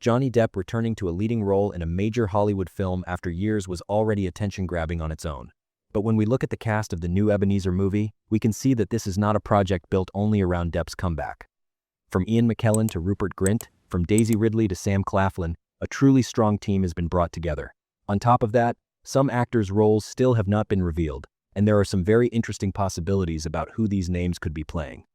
Johnny Depp returning to a leading role in a major Hollywood film after years was already attention-grabbing on its own. But when we look at the cast of the new Ebenezer movie, we can see that this is not a project built only around Depp's comeback. From Ian McKellen to Rupert Grint, from Daisy Ridley to Sam Claflin, a truly strong team has been brought together. On top of that, some actors' roles still have not been revealed, and there are some very interesting possibilities about who these names could be playing.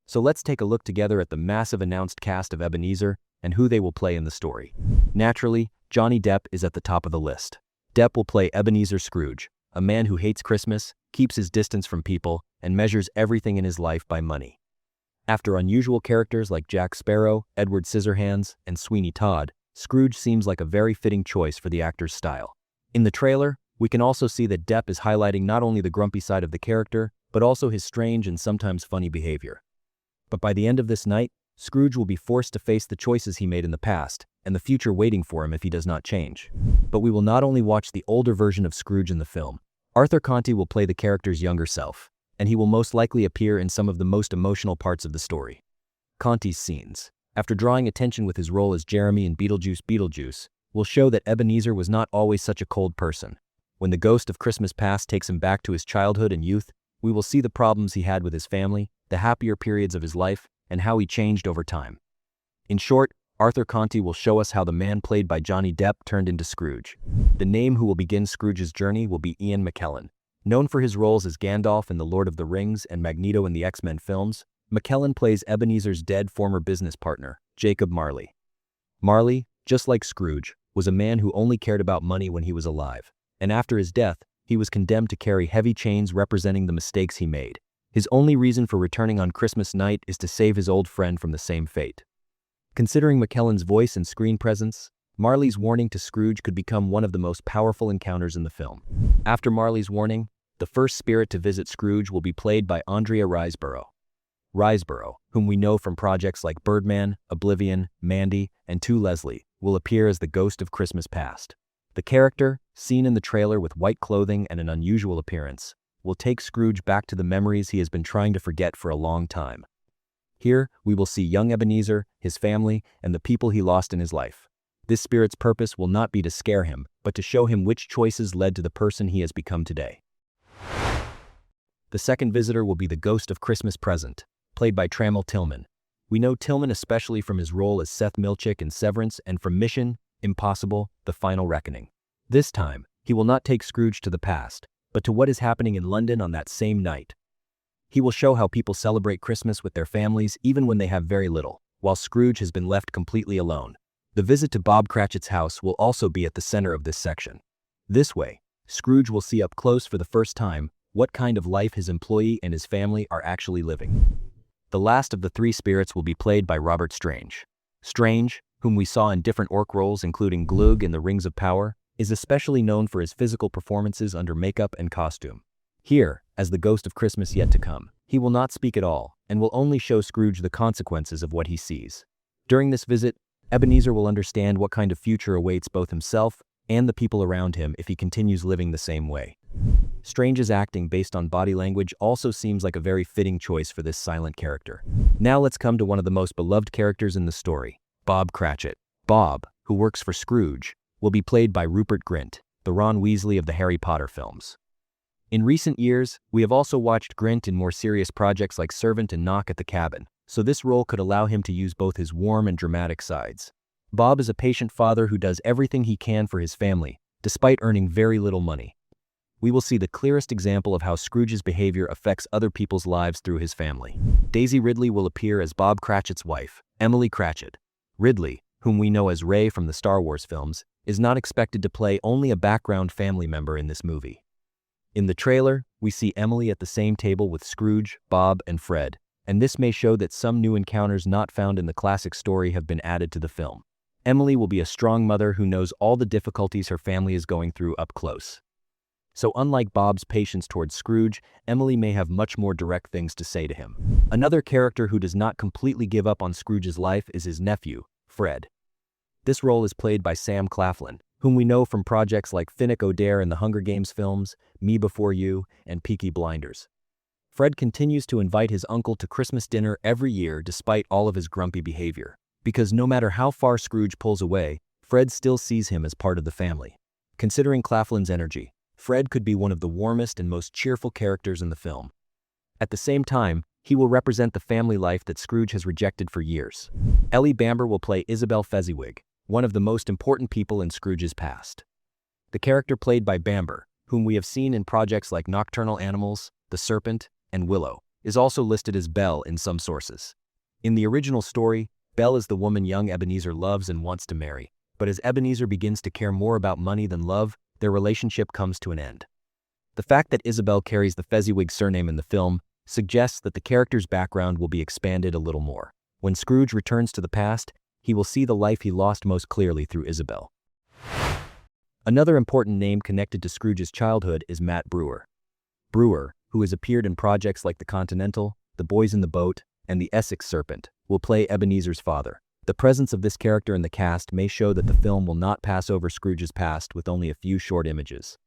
So let's take a look together at the massive announced cast of Ebenezer and who they will play in the story. Naturally, Johnny Depp is at the top of the list. Depp will play Ebenezer Scrooge, a man who hates Christmas, keeps his distance from people, and measures everything in his life by money. After unusual characters like Jack Sparrow, Edward Scissorhands, and Sweeney Todd, Scrooge seems like a very fitting choice for the actor's style. In the trailer, we can also see that Depp is highlighting not only the grumpy side of the character, but also his strange and sometimes funny behavior. But by the end of this night, Scrooge will be forced to face the choices he made in the past, and the future waiting for him if he does not change. But we will not only watch the older version of Scrooge in the film. Arthur Conti will play the character's younger self, and he will most likely appear in some of the most emotional parts of the story. Conti's scenes, after drawing attention with his role as Jeremy in Beetlejuice, will show that Ebenezer was not always such a cold person. When the ghost of Christmas past takes him back to his childhood and youth, we will see the problems he had with his family, the happier periods of his life, and how he changed over time. In short, Arthur Conti will show us how the man played by Johnny Depp turned into Scrooge. The name who will begin Scrooge's journey will be Ian McKellen. Known for his roles as Gandalf in The Lord of the Rings and Magneto in the X-Men films, McKellen plays Ebenezer's dead former business partner, Jacob Marley. Marley, just like Scrooge, was a man who only cared about money when he was alive, and after his death, he was condemned to carry heavy chains representing the mistakes he made. His only reason for returning on Christmas night is to save his old friend from the same fate. Considering McKellen's voice and screen presence, Marley's warning to Scrooge could become one of the most powerful encounters in the film. After Marley's warning, the first spirit to visit Scrooge will be played by Andrea Riseborough. Riseborough, whom we know from projects like Birdman, Oblivion, Mandy, and To Leslie, will appear as the ghost of Christmas past. The character, seen in the trailer with white clothing and an unusual appearance, will take Scrooge back to the memories he has been trying to forget for a long time. Here, we will see young Ebenezer, his family, and the people he lost in his life. This spirit's purpose will not be to scare him, but to show him which choices led to the person he has become today. The second visitor will be the ghost of Christmas Present, played by Trammell Tillman. We know Tillman especially from his role as Seth Milchick in Severance and from Mission Impossible: The Final Reckoning. This time, he will not take Scrooge to the past, but to what is happening in London on that same night. He will show how people celebrate Christmas with their families even when they have very little, while Scrooge has been left completely alone. The visit to Bob Cratchit's house will also be at the center of this section. This way, Scrooge will see up close for the first time what kind of life his employee and his family are actually living. The last of the three spirits will be played by Robert Strange. Strange, whom we saw in different orc roles including Glug in The Rings of Power, is especially known for his physical performances under makeup and costume. Here, as the ghost of Christmas yet to come, he will not speak at all and will only show Scrooge the consequences of what he sees. During this visit, Ebenezer will understand what kind of future awaits both himself and the people around him if he continues living the same way. Strange's acting based on body language also seems like a very fitting choice for this silent character. Now let's come to one of the most beloved characters in the story, Bob Cratchit. Bob, who works for Scrooge, will be played by Rupert Grint, the Ron Weasley of the Harry Potter films. In recent years, we have also watched Grint in more serious projects like Servant and Knock at the Cabin, so this role could allow him to use both his warm and dramatic sides. Bob is a patient father who does everything he can for his family, despite earning very little money. We will see the clearest example of how Scrooge's behavior affects other people's lives through his family. Daisy Ridley will appear as Bob Cratchit's wife, Emily Cratchit. Ridley, whom we know as Rey from the Star Wars films, is not expected to play only a background family member in this movie. In the trailer, we see Emily at the same table with Scrooge, Bob, and Fred, and this may show that some new encounters not found in the classic story have been added to the film. Emily will be a strong mother who knows all the difficulties her family is going through up close. So unlike Bob's patience towards Scrooge, Emily may have much more direct things to say to him. Another character who does not completely give up on Scrooge's life is his nephew, Fred. This role is played by Sam Claflin, whom we know from projects like Finnick Odair in the Hunger Games films, Me Before You, and Peaky Blinders. Fred continues to invite his uncle to Christmas dinner every year despite all of his grumpy behavior. Because no matter how far Scrooge pulls away, Fred still sees him as part of the family. Considering Claflin's energy, Fred could be one of the warmest and most cheerful characters in the film. At the same time, he will represent the family life that Scrooge has rejected for years. Ellie Bamber will play Isabel Fezziwig, one of the most important people in Scrooge's past. The character played by Bamber, whom we have seen in projects like Nocturnal Animals, The Serpent, and Willow, is also listed as Belle in some sources. In the original story, Belle is the woman young Ebenezer loves and wants to marry, but as Ebenezer begins to care more about money than love, their relationship comes to an end. The fact that Isabel carries the Fezziwig surname in the film suggests that the character's background will be expanded a little more. When Scrooge returns to the past, he will see the life he lost most clearly through Isabel. Another important name connected to Scrooge's childhood is Matt Brewer. Brewer, who has appeared in projects like The Continental, The Boys in the Boat, and The Essex Serpent, will play Ebenezer's father. The presence of this character in the cast may show that the film will not pass over Scrooge's past with only a few short images.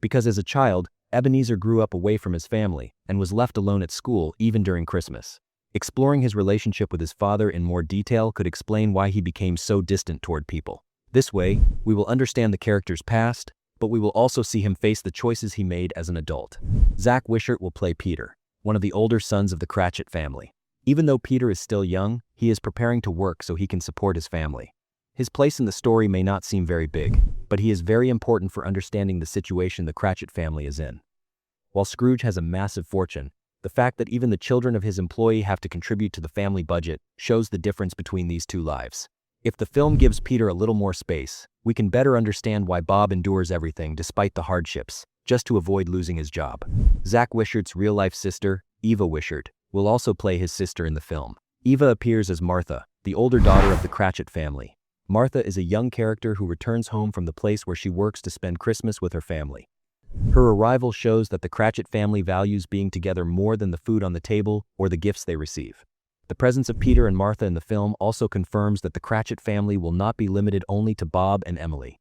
Because as a child, Ebenezer grew up away from his family and was left alone at school even during Christmas. Exploring his relationship with his father in more detail could explain why he became so distant toward people. This way, we will understand the character's past, but we will also see him face the choices he made as an adult. Zach Wishart will play Peter, one of the older sons of the Cratchit family. Even though Peter is still young, he is preparing to work so he can support his family. His place in the story may not seem very big, but he is very important for understanding the situation the Cratchit family is in. While Scrooge has a massive fortune, the fact that even the children of his employee have to contribute to the family budget shows the difference between these two lives. If the film gives Peter a little more space, we can better understand why Bob endures everything despite the hardships, just to avoid losing his job. Zach Wishart's real-life sister, Eva Wishart, will also play his sister in the film. Eva appears as Martha, the older daughter of the Cratchit family. Martha is a young character who returns home from the place where she works to spend Christmas with her family. Her arrival shows that the Cratchit family values being together more than the food on the table or the gifts they receive. The presence of Peter and Martha in the film also confirms that the Cratchit family will not be limited only to Bob and Emily.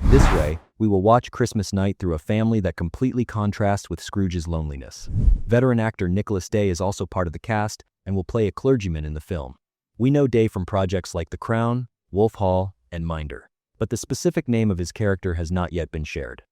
This way, we will watch Christmas Night through a family that completely contrasts with Scrooge's loneliness. Veteran actor Nicholas Day is also part of the cast and will play a clergyman in the film. We know Day from projects like The Crown, Wolf Hall, and Minder, but the specific name of his character has not yet been shared.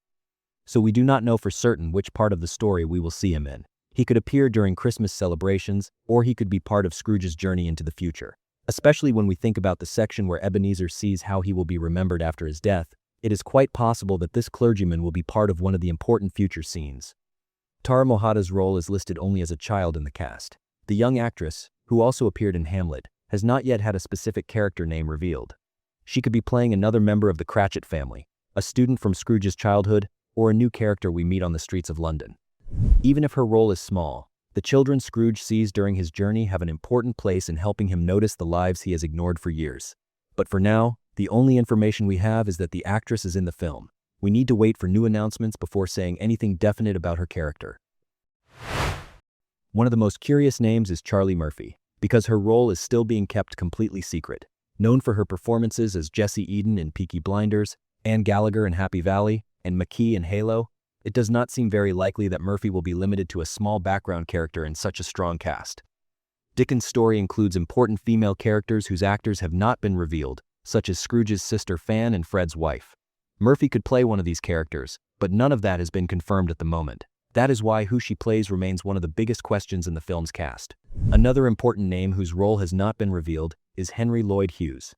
So we do not know for certain which part of the story we will see him in. He could appear during Christmas celebrations, or he could be part of Scrooge's journey into the future. Especially when we think about the section where Ebenezer sees how he will be remembered after his death, it is quite possible that this clergyman will be part of one of the important future scenes. Tara Mohata's role is listed only as a child in the cast. The young actress, who also appeared in Hamlet, has not yet had a specific character name revealed. She could be playing another member of the Cratchit family, a student from Scrooge's childhood, or a new character we meet on the streets of London. Even if her role is small, the children Scrooge sees during his journey have an important place in helping him notice the lives he has ignored for years. But for now, the only information we have is that the actress is in the film. We need to wait for new announcements before saying anything definite about her character. One of the most curious names is Charlie Murphy, because her role is still being kept completely secret. Known for her performances as Jessie Eden in Peaky Blinders, Anne Gallagher in Happy Valley, and McKee in Halo, it does not seem very likely that Murphy will be limited to a small background character in such a strong cast. Dickens' story includes important female characters whose actors have not been revealed, such as Scrooge's sister Fan and Fred's wife. Murphy could play one of these characters, but none of that has been confirmed at the moment. That is why who she plays remains one of the biggest questions in the film's cast. Another important name whose role has not been revealed is Henry Lloyd Hughes.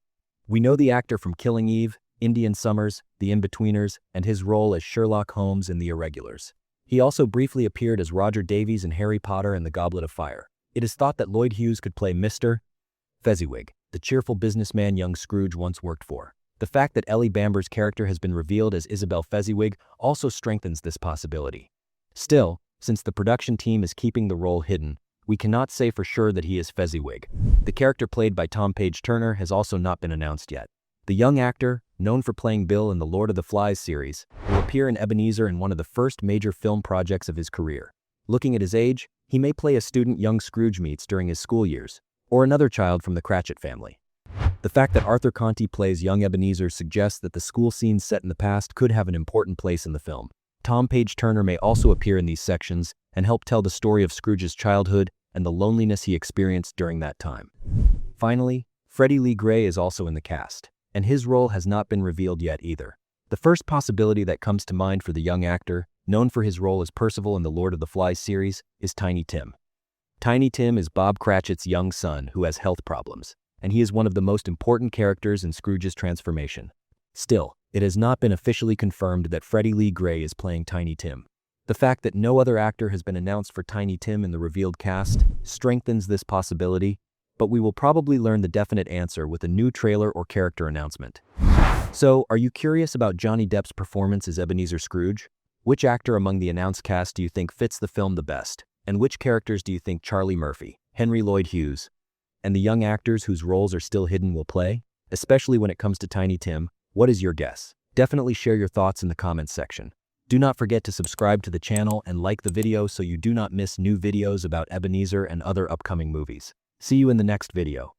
We know the actor from Killing Eve, Indian Summers, The Inbetweeners, and his role as Sherlock Holmes in The Irregulars. He also briefly appeared as Roger Davies in Harry Potter and the Goblet of Fire. It is thought that Lloyd Hughes could play Mr. Fezziwig, the cheerful businessman young Scrooge once worked for. The fact that Ellie Bamber's character has been revealed as Isabel Fezziwig also strengthens this possibility. Still, since the production team is keeping the role hidden, we cannot say for sure that he is Fezziwig. The character played by Tom Page Turner has also not been announced yet. The young actor, known for playing Bill in the Lord of the Flies series, will appear in Ebenezer in one of the first major film projects of his career. Looking at his age, he may play a student young Scrooge meets during his school years, or another child from the Cratchit family. The fact that Arthur Conti plays young Ebenezer suggests that the school scenes set in the past could have an important place in the film. Tom Page Turner may also appear in these sections and help tell the story of Scrooge's childhood and the loneliness he experienced during that time. Finally, Freddie Lee Gray is also in the cast, and his role has not been revealed yet either. The first possibility that comes to mind for the young actor, known for his role as Percival in the Lord of the Flies series, is Tiny Tim. Tiny Tim is Bob Cratchit's young son who has health problems, and he is one of the most important characters in Scrooge's transformation. Still, it has not been officially confirmed that Freddie Lee Gray is playing Tiny Tim. The fact that no other actor has been announced for Tiny Tim in the revealed cast strengthens this possibility, but we will probably learn the definite answer with a new trailer or character announcement. So, are you curious about Johnny Depp's performance as Ebenezer Scrooge? Which actor among the announced cast do you think fits the film the best? And which characters do you think Charlie Murphy, Henry Lloyd Hughes, and the young actors whose roles are still hidden will play? Especially when it comes to Tiny Tim, what is your guess? Definitely share your thoughts in the comments section. Do not forget to subscribe to the channel and like the video so you do not miss new videos about Ebenezer and other upcoming movies. See you in the next video.